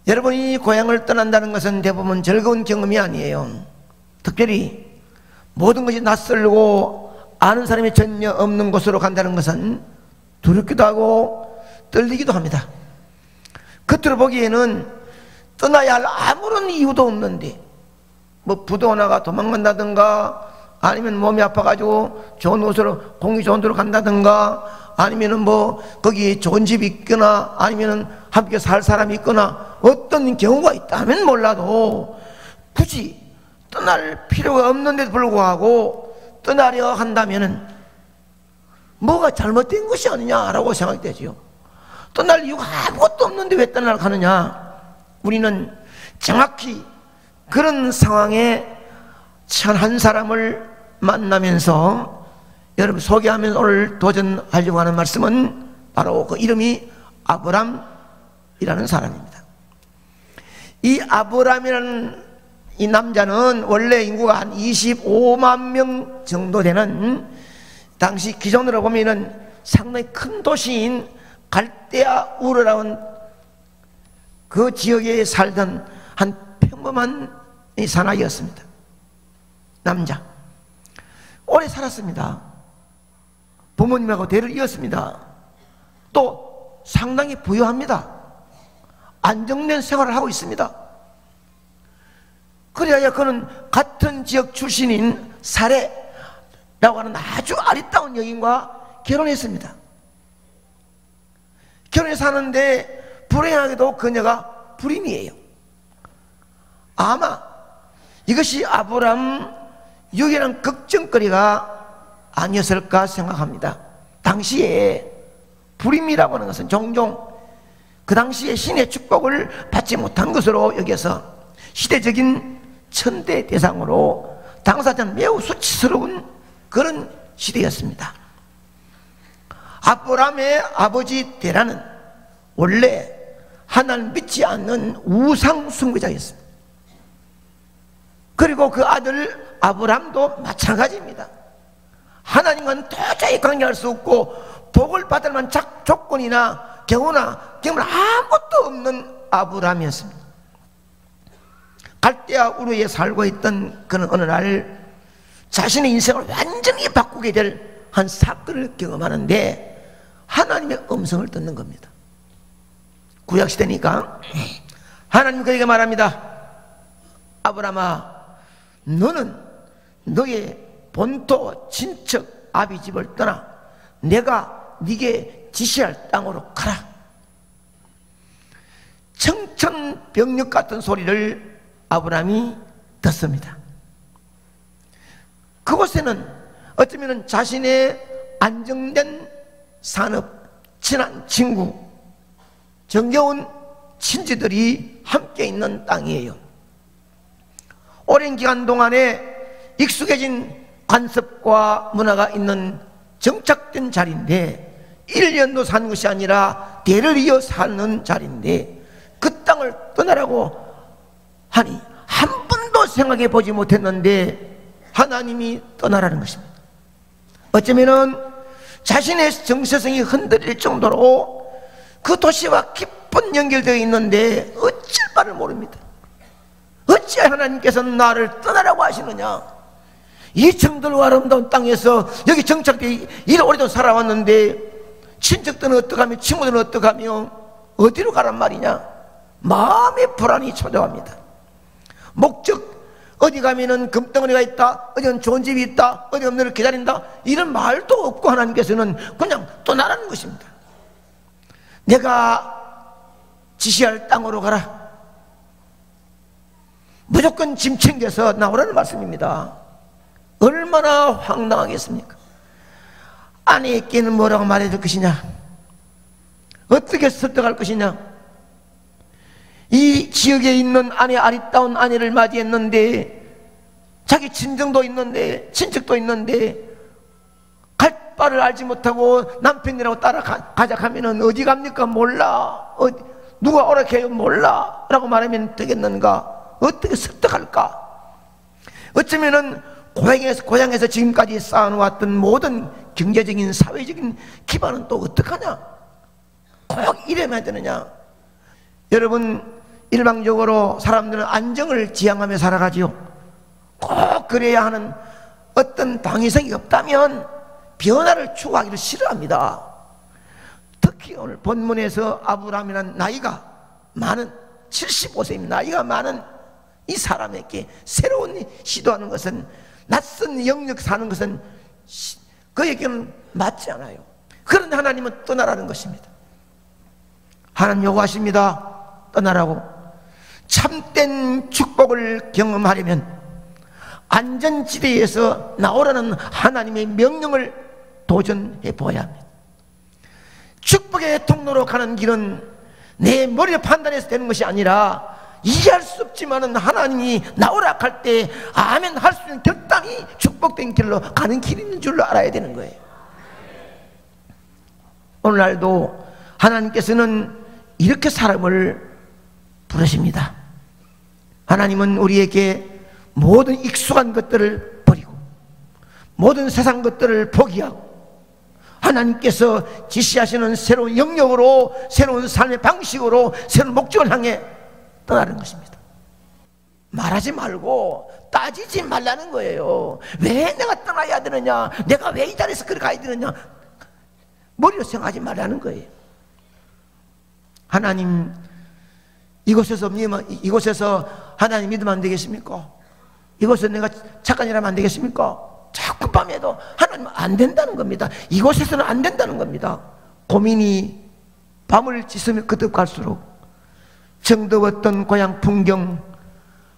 여러분이 고향을 떠난다는 것은 대부분 즐거운 경험이 아니에요. 특별히 모든 것이 낯설고 아는 사람이 전혀 없는 곳으로 간다는 것은 두렵기도 하고 떨리기도 합니다. 겉으로 보기에는 떠나야 할 아무런 이유도 없는데, 뭐 부도 하나가 도망간다든가, 아니면 몸이 아파가지고 좋은 곳으로, 공기 좋은 데로 간다든가, 아니면은 뭐 거기 좋은 집이 있거나, 아니면은 함께 살 사람이 있거나, 어떤 경우가 있다면 몰라도 굳이 떠날 필요가 없는데도 불구하고 떠나려 한다면은 뭐가 잘못된 것이 아니냐라고 생각이 되죠. 떠날 이유가 아무것도 없는데 왜 떠나려 하느냐? 우리는 정확히 그런 상황에 처한 한 사람을 만나면서 여러분 소개하면서 오늘 도전하려고 하는 말씀은 바로 그 이름이 아브람이라는 사람입니다. 이 아브람이라는 이 남자는 원래 인구가 한 25만 명 정도 되는, 당시 기준으로 보면은 상당히 큰 도시인 갈대아 우르라는 그 지역에 살던 한 평범한 사나이였습니다. 남자. 오래 살았습니다. 부모님하고 대를 이었습니다. 또 상당히 부유합니다. 안정된 생활을 하고 있습니다. 그래야 그는 같은 지역 출신인 사레라고 하는 아주 아리따운 여인과 결혼했습니다. 결혼해서 사는데 불행하게도 그녀가 불임이에요. 아마 이것이 아브람 유일한 걱정거리가 아니었을까 생각합니다. 당시에 불임이라고 하는 것은 종종 그 당시에 신의 축복을 받지 못한 것으로 여겨서 시대적인 천대 대상으로 당사자는 매우 수치스러운 그런 시대였습니다. 아브람의 아버지 데라는 원래 하나님 믿지 않는 우상 숭배자였습니다. 그리고 그 아들 아브람도 마찬가지입니다. 하나님과는 도저히 관계할 수 없고 복을 받을 만한 조건이나 경우나 경험은 아무것도 없는 아브람이었습니다. 갈대아 우르에 살고 있던 그는 어느 날 자신의 인생을 완전히 바꾸게 될 한 사건을 경험하는데 하나님의 음성을 듣는 겁니다. 구약시대니까 하나님 그에게 말합니다. 아브람아, 너는 너의 본토 친척 아비 집을 떠나 내가 네게 지시할 땅으로 가라. 청천벽력 같은 소리를 아브람이 듣습니다. 그곳에는 어쩌면 자신의 안정된 산업, 친한 친구, 정겨운 친지들이 함께 있는 땅이에요. 오랜 기간 동안에 익숙해진 관습과 문화가 있는 정착된 자리인데 1년도 사는 것이 아니라 대를 이어 사는 자리인데 그 땅을 떠나라고 하니 한 번도 생각해 보지 못했는데 하나님이 떠나라는 것입니다. 어쩌면은 자신의 정체성이 흔들릴 정도로 그 도시와 깊은 연결되어 있는데 어쩔 바를 모릅니다. 어찌 하나님께서는 나를 떠나라고 하시느냐? 이 정도로 아름다운 땅에서 여기 정착되어 이래 오래도 살아왔는데 친척들은 어떡하며 친구들은 어떡하며 어디로 가란 말이냐? 마음의 불안이 초조합니다. 목적 어디 가면은 금덩어리가 있다, 어디는 좋은 집이 있다, 어디 없는 너를 기다린다, 이런 말도 없고 하나님께서는 그냥 떠나라는 것입니다. 내가 지시할 땅으로 가라. 무조건 짐 챙겨서 나오라는 말씀입니다. 얼마나 황당하겠습니까? 아내에게는 뭐라고 말해줄 것이냐? 어떻게 설득할 것이냐? 이 지역에 있는 아내, 아리따운 아내를 맞이했는데 자기 친정도 있는데 친척도 있는데 갈 바를 알지 못하고 남편이라고 따라가자 하면은 어디 갑니까? 몰라. 누가 오라게 해요? 몰라 라고 말하면 되겠는가? 어떻게 설득할까? 어쩌면은 고향에서 지금까지 쌓아놓았던 모든 경제적인 사회적인 기반은 또 어떡하냐? 꼭 이래야 되느냐? 여러분, 일방적으로 사람들은 안정을 지향하며 살아가지요. 꼭 그래야 하는 어떤 당위성이 없다면 변화를 추구하기를 싫어합니다. 특히 오늘 본문에서 아브라함이라는 나이가 많은 75세입니다. 나이가 많은 이 사람에게 새로운 시도하는 것은, 낯선 영역 사는 것은 그에게는 맞지 않아요. 그런데 하나님은 떠나라는 것입니다. 하나님 요구하십니다. 떠나라고. 참된 축복을 경험하려면 안전지대에서 나오라는 하나님의 명령을 도전해 보아야 합니다. 축복의 통로로 가는 길은 내 머리로 판단해서 되는 것이 아니라, 이해할 수 없지만은 하나님이 나오라 할 때 아멘 할 수 있는 결단이 축복된 길로 가는 길이 있는 줄로 알아야 되는 거예요. 오늘날도 하나님께서는 이렇게 사람을 부르십니다. 하나님은 우리에게 모든 익숙한 것들을 버리고 모든 세상 것들을 포기하고 하나님께서 지시하시는 새로운 영역으로, 새로운 삶의 방식으로, 새로운 목적을 향해 떠나는 것입니다. 말하지 말고 따지지 말라는 거예요. 왜 내가 떠나야 되느냐, 내가 왜 이 자리에서 그렇게 가야 되느냐, 머리로 생각하지 말라는 거예요. 하나님, 이곳에서 하나님 믿으면 안 되겠습니까? 이곳에서 내가 착한 일 하면 안 되겠습니까? 자꾸 밤에도 하나님은 안 된다는 겁니다. 이곳에서는 안 된다는 겁니다. 고민이 밤을 지새며 거듭갈수록 정더웠던 고향 풍경,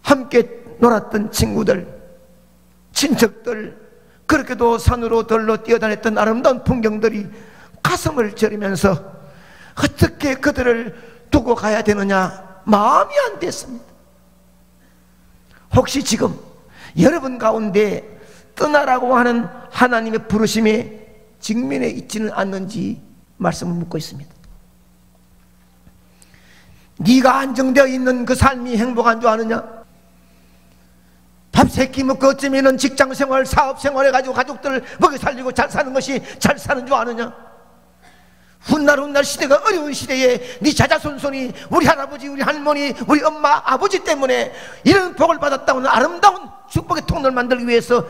함께 놀았던 친구들, 친척들, 그렇게도 산으로 들로 뛰어다녔던 아름다운 풍경들이 가슴을 저리면서 어떻게 그들을 두고 가야 되느냐 마음이 안 됐습니다. 혹시 지금 여러분 가운데 떠나라고 하는 하나님의 부르심에 직면해 있지는 않는지 말씀을 묻고 있습니다. 네가 안정되어 있는 그 삶이 행복한 줄 아느냐? 밥 세 끼 먹고 어쩌면 직장생활, 사업생활 해가지고 가족들을 먹여 살리고 잘 사는 것이 잘 사는 줄 아느냐? 훗날 시대가 어려운 시대에 네 자자손손이, 우리 할아버지, 우리 할머니, 우리 엄마, 아버지 때문에 이런 복을 받았다고 하는 아름다운 축복의 통로를 만들기 위해서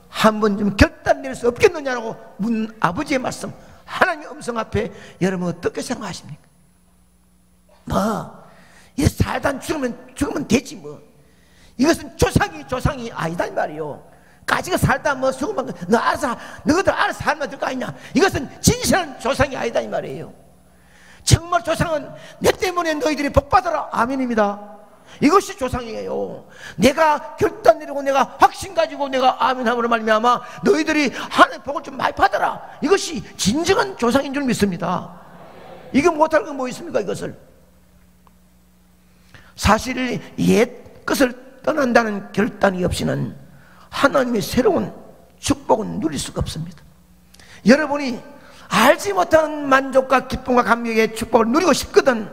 한 번 좀 결단 낼 수 없겠느냐고 문 아버지의 말씀, 하나님의 음성 앞에 여러분 어떻게 생각하십니까? 이 살다 죽으면 되지 뭐. 이것은 조상이 아니다 이 말이요. 가지고 살다 뭐 죽으면 너희들 알아서 살면 될 거 아니냐. 이것은 진실한 조상이 아니다 이 말이에요. 정말 조상은 내 때문에 너희들이 복받아라, 아멘입니다. 이것이 조상이에요. 내가 결단 내리고 내가 확신 가지고 내가 아멘함으로 말미암아 너희들이 하나님의 복을 좀 많이 받아라, 이것이 진정한 조상인 줄 믿습니다. 이게 못할 건 뭐 있습니까? 이것을 사실 옛 것을 떠난다는 결단이 없이는 하나님의 새로운 축복은 누릴 수가 없습니다. 여러분이 알지 못하는 만족과 기쁨과 감격의 축복을 누리고 싶거든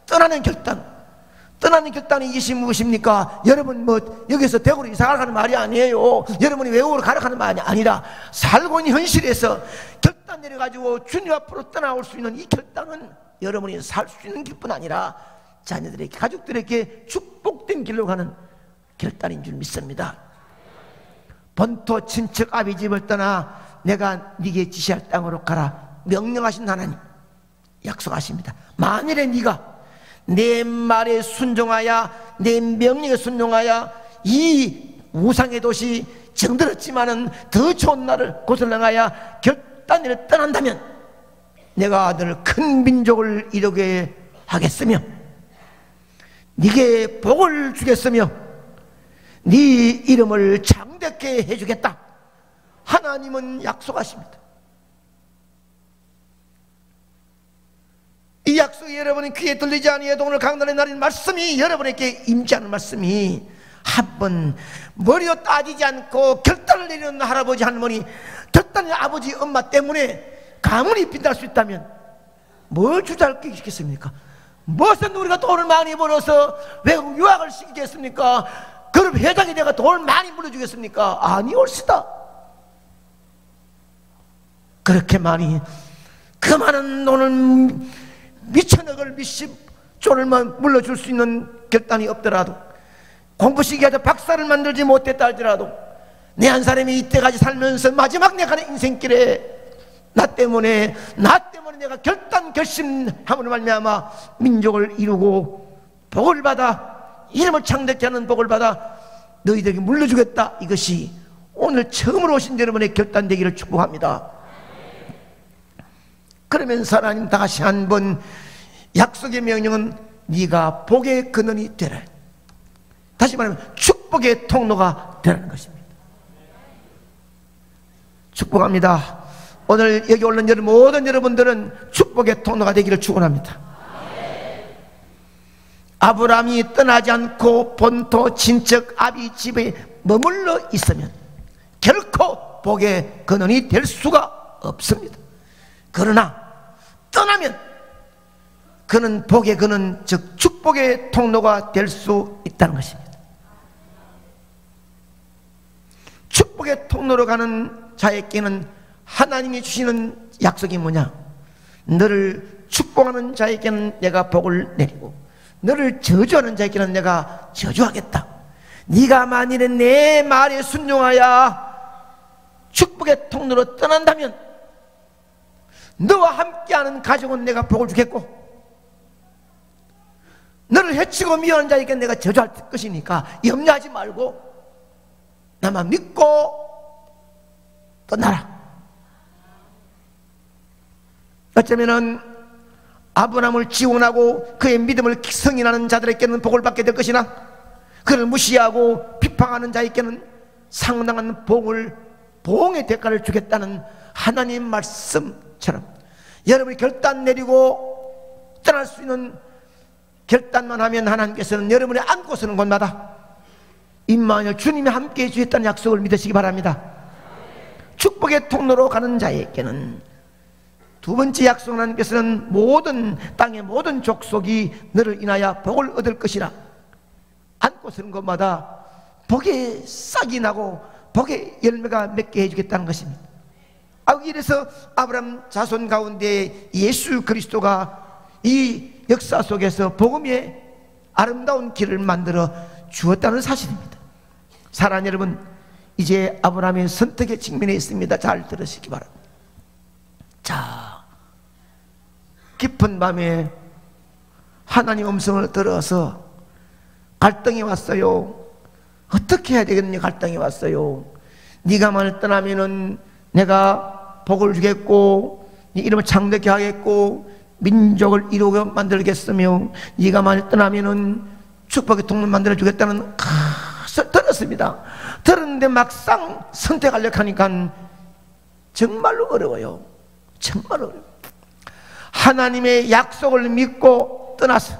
떠나는 결단이 이것이 무엇입니까? 여러분 뭐 여기서 대구로 이사 가라는 말이 아니에요. 여러분이 외국으로 가라는 말이 아니라 살고 있는 현실에서 결단 내려가지고 주님 앞으로 떠나올 수 있는 이 결단은 여러분이 살 수 있는 길뿐 아니라 자녀들에게, 가족들에게 축복된 길로 가는 결단인 줄 믿습니다. 본토 친척 아비 집을 떠나 내가 네게 지시할 땅으로 가라 명령하신 하나님 약속하십니다. 만일에 네가 내 말에 순종하여 내 명령에 순종하여 이 우상의 도시 정들었지만은 더 좋은 날을 곳을 향하여 결단을 떠난다면 내가 아들 큰 민족을 이루게 하겠으며 네게 복을 주겠으며 네 이름을 장대케 해주겠다. 하나님은 약속하십니다. 이 약속이 여러분의 귀에 들리지 아니해도 오늘 강단의 날인 말씀이 여러분에게 임재하는 말씀이 한번 머리로 따지지 않고 결단을 내리는 할아버지 할머니, 결단의 아버지 엄마 때문에 가문이 빛날 수 있다면 뭘 주저할게 있겠습니까? 무슨 우리가 돈을 많이 벌어서 외국 유학을 시키겠습니까? 그럼 회장이 내가 돈을 많이 물어주겠습니까? 아니올시다. 그렇게 많이 그 많은 돈을 미천억을 몇십 쪼를만 물러줄 수 있는 결단이 없더라도, 공부 시기에서 박사를 만들지 못했다 할지라도, 내 한 사람이 이때까지 살면서 마지막 내 가는 인생길에 나 때문에 내가 결심함으로 말미암아 민족을 이루고 복을 받아, 이름을 창대케 하는 복을 받아 너희들에게 물려주겠다, 이것이 오늘 처음으로 오신 여러분의 결단되기를 축복합니다. 그러면서 하나님 다시 한번 약속의 명령은 네가 복의 근원이 되라, 다시 말하면 축복의 통로가 되라는 것입니다. 축복합니다. 오늘 여기 올른 모든 여러분들은 축복의 통로가 되기를 축원합니다. 아브라함이 떠나지 않고 본토 친척 아비 집에 머물러 있으면 결코 복의 근원이 될 수가 없습니다. 그러나 떠나면 그는 복의 근원, 즉 축복의 통로가 될 수 있다는 것입니다. 축복의 통로로 가는 자에게는 하나님이 주시는 약속이 뭐냐? 너를 축복하는 자에게는 내가 복을 내리고 너를 저주하는 자에게는 내가 저주하겠다. 네가 만일에 내 말에 순종하여 축복의 통로로 떠난다면 너와 함께하는 가족은 내가 복을 주겠고, 너를 해치고 미워하는 자에게 내가 저주할 것이니까 염려하지 말고 나만 믿고 떠나라. 어쩌면은 아브라함을 지원하고 그의 믿음을 승인하는 자들에게는 복을 받게 될 것이나, 그를 무시하고 비판하는 자에게는 상당한 보응의 대가를 주겠다는 하나님 말씀처럼, 여러분이 결단 내리고 떠날 수 있는 결단만 하면 하나님께서는 여러분이 안고 서는 곳마다 임마누엘 주님이 함께해 주셨다는 약속을 믿으시기 바랍니다. 축복의 통로로 가는 자에게는 두 번째 약속, 하나님께서는 모든 땅의 모든 족속이 너를 인하여 복을 얻을 것이라. 안고 서는 곳마다 복의 싹이 나고 복의 열매가 맺게 해주겠다는 것입니다. 이래서 아브라함 자손 가운데 예수 그리스도가 이 역사 속에서 복음의 아름다운 길을 만들어 주었다는 사실입니다. 사랑하는 여러분, 이제 아브라함의 선택의 직면에 있습니다. 잘 들으시기 바랍니다. 자, 깊은 밤에 하나님 음성을 들어서 갈등이 왔어요. 어떻게 해야 되겠느냐? 갈등이 왔어요. 네가 만일 떠나면은 내가 복을 주겠고 네 이름을 창대케 하겠고 민족을 이루게 만들겠으며, 네가 만일 떠나면은 축복의 통로를 만들어 주겠다는 것을 들었습니다. 들었는데 막상 선택하려고 하니까 정말로 어려워요. 정말 어려워요. 하나님의 약속을 믿고 떠나서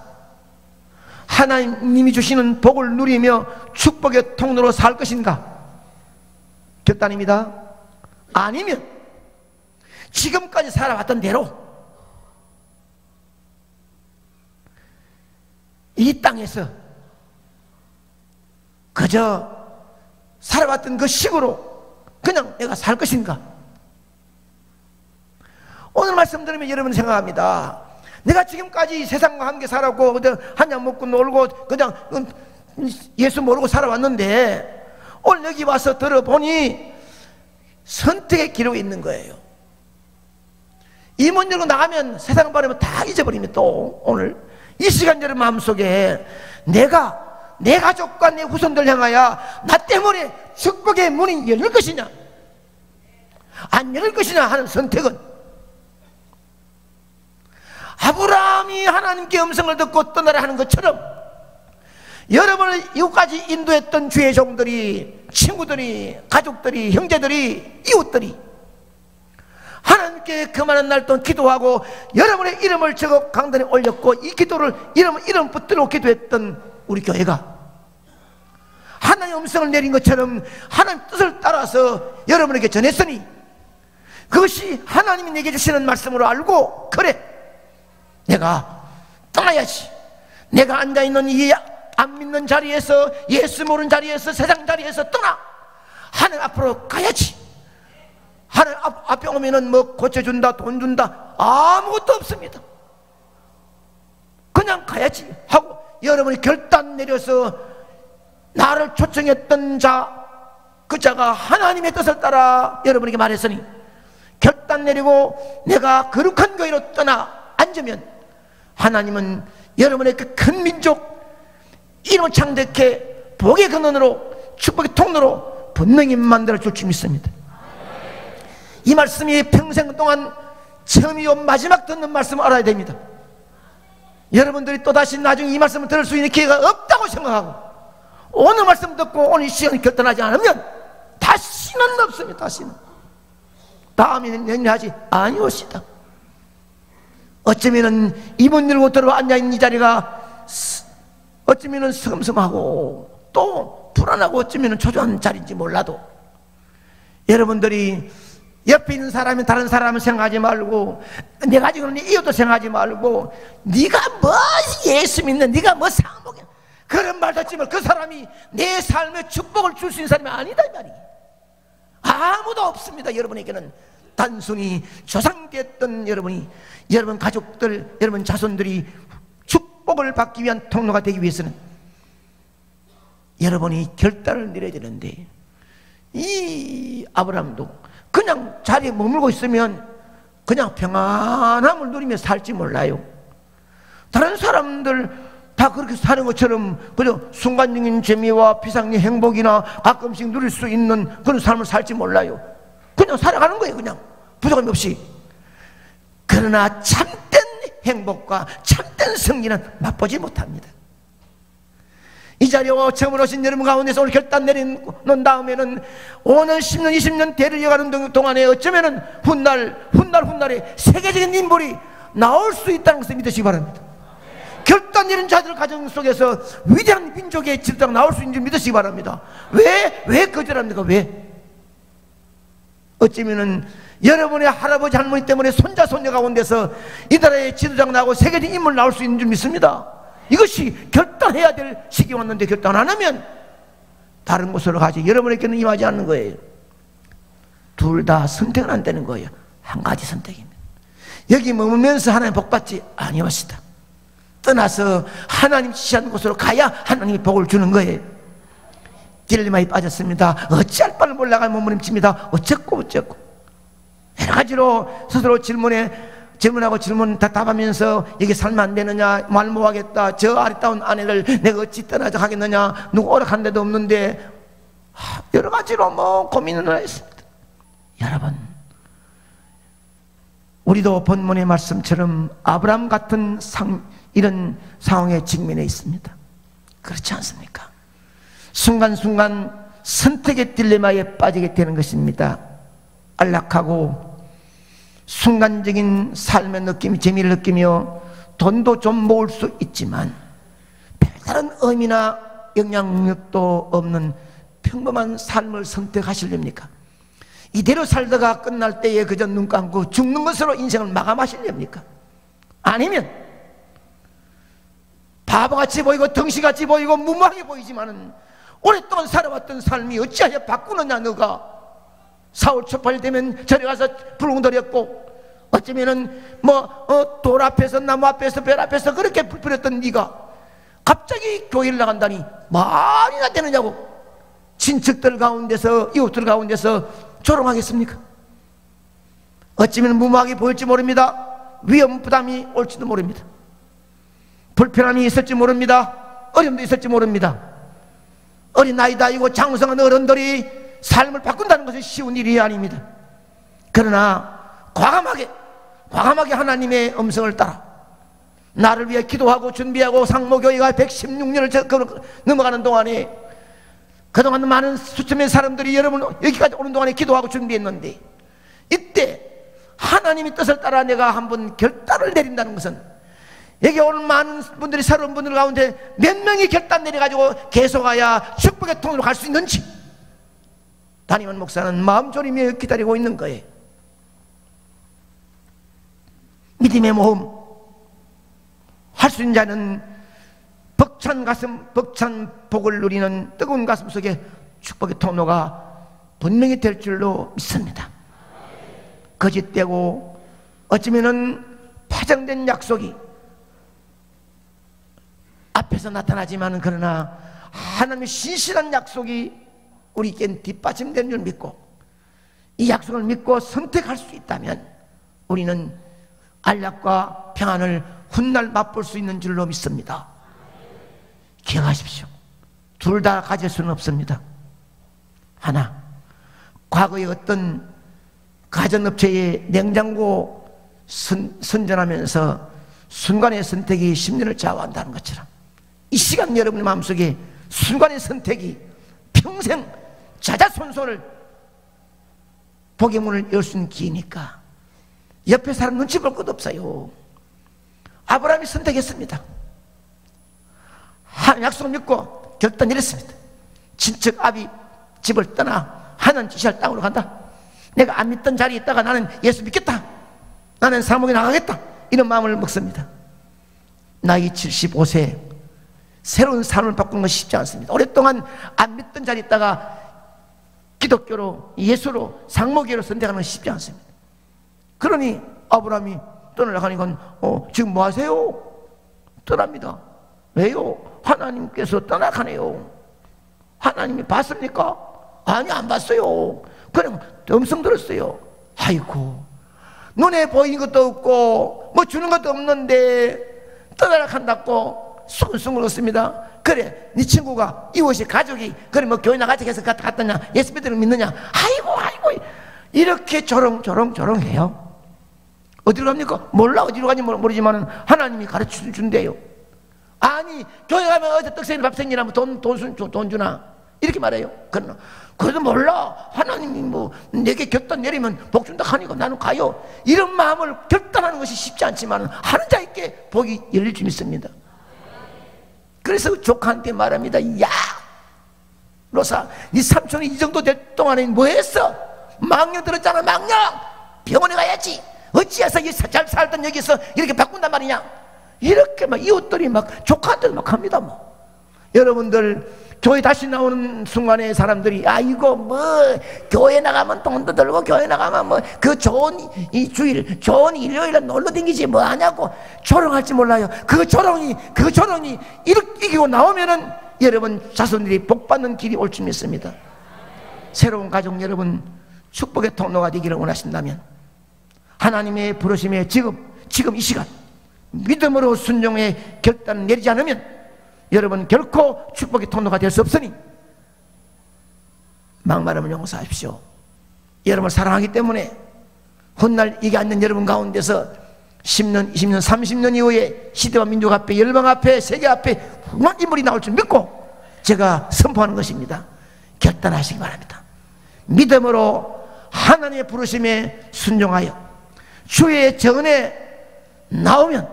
하나님이 주시는 복을 누리며 축복의 통로로 살 것인가? 결단입니다. 아니면 지금까지 살아왔던 대로 이 땅에서 그저 살아왔던 그 식으로 그냥 내가 살 것인가? 오늘 말씀 들으면 여러분 생각합니다. 내가 지금까지 세상과 함께 살았고 그냥 한약 먹고 놀고 그냥 예수 모르고 살아왔는데, 오늘 여기 와서 들어보니 선택의 기록이 있는 거예요. 이 문 열고 나가면 세상 바라면 다 잊어버리면 또 오늘 이 시간 여러분 마음속에 내가 내 가족과 내 후손들 향하여 나 때문에 축복의 문이 열릴 것이냐 안 열릴 것이냐 하는 선택은, 아브라함이 하나님께 음성을 듣고 떠나라 하는 것처럼 여러분을 이곳까지 인도했던 주의 종들이, 친구들이, 가족들이, 형제들이, 이웃들이 하나님께 그만한 날 동안 기도하고 여러분의 이름을 적어 강단에 올렸고 이 기도를 이름 붙들어 기도했던 우리 교회가 하나님의 음성을 내린 것처럼 하나님 뜻을 따라서 여러분에게 전했으니, 그것이 하나님이 내게 주시는 말씀으로 알고, 그래 내가 떠나야지, 내가 앉아있는 이 안 믿는 자리에서, 예수 모르는 자리에서, 세상 자리에서 떠나 하늘 앞으로 가야지. 하늘 앞에 오면은 뭐 고쳐준다, 돈 준다, 아무것도 없습니다. 그냥 그냥 가야지 하고 여러분이 결단 내려서 나를 초청했던 자, 그 자가 하나님의 뜻을 따라 여러분에게 말했으니 결단 내리고 내가 거룩한 교회로 떠나 앉으면 하나님은 여러분의 그 큰 민족 이름을 창대케 복의 근원으로 축복의 통로로 분명히 만들어 줄 줄 믿습니다. 이 말씀이 평생 동안 처음이요 마지막 듣는 말씀을 알아야 됩니다. 여러분들이 또다시 나중에 이 말씀을 들을 수 있는 기회가 없다고 생각하고 오늘 말씀 듣고 오늘 시간을 결단하지 않으면 다시는 없습니다. 다시는 다음에는 내년에 하지 아니옵시다. 어쩌면은 이번 일을 들어 앉아있는 이 자리가 어쩌면은 스금스금하고 또 불안하고 어쩌면은 초조한 자리인지 몰라도 여러분들이 옆에 있는 사람이 다른 사람을 생각하지 말고 내가 가지고 있는 이웃도 생각하지 말고 네가 뭐 예수 믿는 네가 뭐 상복이야 그런 말 듣지 말고 그 사람이 내 삶에 축복을 줄 수 있는 사람이 아니다 이 말이에요. 아무도 없습니다. 여러분에게는 단순히 조상됐던 여러분이 여러분 가족들 여러분 자손들이 축복을 받기 위한 통로가 되기 위해서는 여러분이 결단을 내려야 되는데 이 아브라함도 그냥 자리에 머물고 있으면 그냥 평안함을 누리며 살지 몰라요. 다른 사람들 다 그렇게 사는 것처럼 그저 순간적인 재미와 비상의 행복이나 가끔씩 누릴 수 있는 그런 삶을 살지 몰라요. 그냥 살아가는 거예요. 그냥 부족함이 없이. 그러나 참된 행복과 참된 승리는 맛보지 못합니다. 이 자리에 처음 오신 여러분 가운데서 오늘 결단 내리는 다음에는 5년, 10년, 20년 대를 이어가는 동안에 어쩌면은 훗날에 세계적인 인물이 나올 수 있다는 것을 믿으시기 바랍니다. 결단 내린 자들 가정 속에서 위대한 민족의 지도자가 나올 수 있는 줄 믿으시기 바랍니다. 왜 거절합니까? 왜? 어쩌면은 여러분의 할아버지 할머니 때문에 손자 손녀 가운데서 이 나라의 지도자가 나오고 세계적인 인물 나올 수 있는 줄 믿습니다. 이것이 결단해야 될 시기 왔는데 결단 안 하면 다른 곳으로 가지 여러분에게는 임하지 않는 거예요. 둘 다 선택은 안 되는 거예요. 한 가지 선택입니다. 여기 머물면서 하나님 복 받지 아니옵시다. 떠나서 하나님 지시하는 곳으로 가야 하나님이 복을 주는 거예요. 딜레마에 빠졌습니다. 어찌할 바를 몰라가 몸부림칩니다. 어쩌고 여러 가지로 스스로 질문하고 질문 답하면서 이게 살면 안 되느냐, 말 못하겠다, 저 아리따운 아내를 내가 어찌 떠나자 하겠느냐, 누구 오락한 데도 없는데 여러 가지로 뭐 고민을 했습니다. 여러분, 우리도 본문의 말씀처럼 아브라함 같은 이런 상황에 직면해 있습니다. 그렇지 않습니까? 순간순간 선택의 딜레마에 빠지게 되는 것입니다. 안락하고 순간적인 삶의 느낌, 재미를 느끼며 돈도 좀 모을 수 있지만 별다른 의미나 영향력도 없는 평범한 삶을 선택하시렵니까? 이대로 살다가 끝날 때에 그저 눈 감고 죽는 것으로 인생을 마감하시렵니까? 아니면 바보같이 보이고 덩치같이 보이고 무모하게 보이지만은 오랫동안 살아왔던 삶이 어찌하여 바꾸느냐. 너가 사울 초팔되면 저리 가서 불웅들였고 어쩌면은 돌 앞에서 나무 앞에서 별 앞에서 그렇게 불편했던 네가 갑자기 교회를 나간다니 말이나 되느냐고. 친척들 가운데서 이웃들 가운데서 조롱하겠습니까? 어쩌면 무모하게 보일지 모릅니다. 위험 부담이 올지도 모릅니다. 불편함이 있을지 모릅니다. 어려움도 있을지 모릅니다. 어린 나이다이고 장성한 어른들이 삶을 바꾼다는 것은 쉬운 일이 아닙니다. 그러나 과감하게 하나님의 음성을 따라 나를 위해 기도하고 준비하고 상모교회가 116년을 넘어가는 동안에 그동안 많은 수천의 사람들이 여러분 여기까지 오는 동안에 기도하고 준비했는데 이때 하나님의 뜻을 따라 내가 한번 결단을 내린다는 것은 여기 오는 많은 분들이 새로운 분들 가운데 몇 명이 결단 내려가지고 계속하여 축복의 통로로 갈 수 있는지 담임 목사는 마음 졸이며 기다리고 있는 거예요. 믿음의 모험 할 수 있는 자는 벅찬 복을 누리는 뜨거운 가슴 속에 축복의 통로가 분명히 될 줄로 믿습니다. 거짓되고 어쩌면은 파장된 약속이 앞에서 나타나지만 그러나 하나님의 신실한 약속이 우리에겐 뒷받침되는 줄 믿고 이 약속을 믿고 선택할 수 있다면 우리는 안락과 평안을 훗날 맛볼 수 있는 줄로 믿습니다. 기억하십시오. 둘 다 가질 수는 없습니다. 하나, 과거에 어떤 가전업체의 냉장고 선전하면서 순간의 선택이 심리를 좌우한다는 것처럼 이 시간 여러분의 마음속에 순간의 선택이 평생 자자손손을 복의 문을 열 수 있는 기회니까 옆에 사람 눈치 볼 것 없어요. 아브라함이 선택했습니다. 하나님 약속을 믿고 결단 내렸습니다. 친척 아비 집을 떠나 하나님 지시할 땅으로 간다. 내가 안 믿던 자리에 있다가 나는 예수 믿겠다. 나는 사목에 나가겠다. 이런 마음을 먹습니다. 나이 75세 새로운 삶을 바꾸는 것이 쉽지 않습니다. 오랫동안 안 믿던 자리에 있다가 기독교로 예수로 상목교로 선택하는 것이 쉽지 않습니다. 그러니 아브라함이 떠나가니까 지금 뭐 하세요? 떠납니다. 왜요? 하나님께서 떠나가네요. 하나님이 봤습니까? 아니, 안 봤어요. 그냥 음성 들었어요. 아이고, 눈에 보이는 것도 없고 뭐 주는 것도 없는데 떠나라 한다고 숭숭 울었습니다. 그래, 네 친구가 이웃이 가족이 그래 뭐 교회 나가자 해서 갔더냐? 예수 믿느냐? 아이고 이렇게 조롱해요. 어디로 갑니까? 몰라. 어디로 가는지 모르지만 하나님이 가르쳐 준대요. 아니, 교회 가면 어제 떡생일 밥생일하면 돈 주나? 이렇게 말해요. 그래도 몰라. 하나님이 뭐 내게 결단 내리면 복 준다 하니까 나는 가요. 이런 마음을 결단하는 것이 쉽지 않지만 하는 자에게 복이 열릴 줄 믿습니다. 그래서 조카한테 말합니다. 야, 로사, 네 삼촌이 이 정도 될 동안에 뭐 했어? 망령 들었잖아. 망령. 병원에 가야지. 어찌해서 잘 살던 여기서 이렇게 바꾼단 말이냐? 이렇게 막 이웃들이 막 조카한테도 막 합니다. 뭐. 여러분들 교회 다시 나오는 순간에 사람들이 아이고 뭐 교회 나가면 돈도 들고 교회 나가면 뭐 그 좋은 이 주일 좋은 일요일에 놀러 댕기지 뭐 하냐고 조롱할지 몰라요. 그 조롱이 이기고 나오면은 여러분 자손들이 복받는 길이 올 줄 믿습니다. 새로운 가족 여러분 축복의 통로가 되기를 원하신다면 하나님의 부르심에 지금 이 시간 믿음으로 순종의 결단을 내리지 않으면 여러분 결코 축복의 통로가 될 수 없으니 막말하면 용서하십시오. 여러분을 사랑하기 때문에 훗날 이게 앉는 여러분 가운데서 10년, 20년, 30년 이후에 시대와 민족 앞에 열방 앞에 세계 앞에 훌륭한 인물이 나올 줄 믿고 제가 선포하는 것입니다. 결단하시기 바랍니다. 믿음으로 하나님의 부르심에 순종하여 주의 정은에 나오면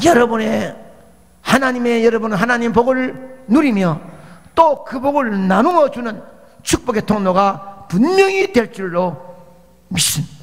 여러분은 하나님의 복을 누리며 또 그 복을 나누어 주는 축복의 통로가 분명히 될 줄로 믿습니다.